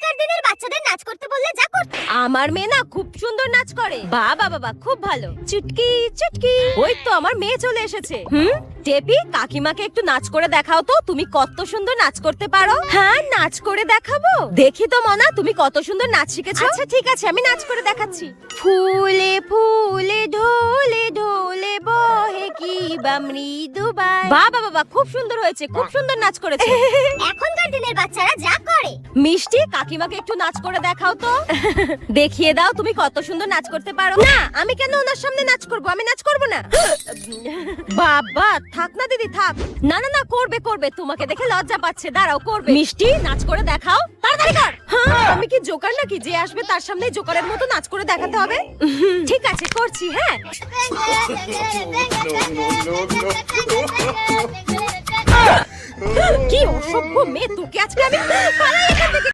এখনকার দিনের বাচ্চাদের নাচ করতে বললে যা করতে। আমার মেয়ে না খুব সুন্দর নাচ করে। বাবা বাবা খুব ভালো। চুটকি চুটকি, ওই তো আমার মেয়ে চলে এসেছে। টেপি, কাকিমাকে একটু নাচ করে দেখাও তো, তুমি কত সুন্দর নাচ করতে পারো। হ্যাঁ, নাচ করে দেখাবো। দেখি তো মনা, তুমি কত সুন্দর নাচ শিখেছো। আচ্ছা ঠিক আছে, আমি নাচ করে দেখাচ্ছি। ফুলে ফুলে ঢোলে ঢোলে বহে কি বা মৃদু বাই। বাবা বাবা খুব সুন্দর হয়েছে, খুব সুন্দর নাচ করেছে। এখনকার দিনের বাচ্চারা যা করে। মিষ্টি, কাকিমাকে একটু নাচ করে দেখাও তো। দেখিয়ে দাও তুমি কত সুন্দর নাচ করতে পারো। না, আমি কেন ওনার সামনে নাচ করব? আমি নাচ করব না। বাবা থাক না দিদি, থাক। না না না, করবে করবে, তোমাকে দেখে লজ্জা পাচ্ছে। দাঁড়াও, করবে। মিষ্টি, নাচ করে দেখাও, তাড়াতাড়ি কর। হ্যাঁ, আমি কি জোকার নাকি যে আসবে তার সামনে জোকারের মতো নাচ করে দেখাতে হবে? ঠিক আছে, করছি। হ্যাঁ, কি অসভ্য মেয়ে, তোকে আজকে আমি পালাই এখান থেকে।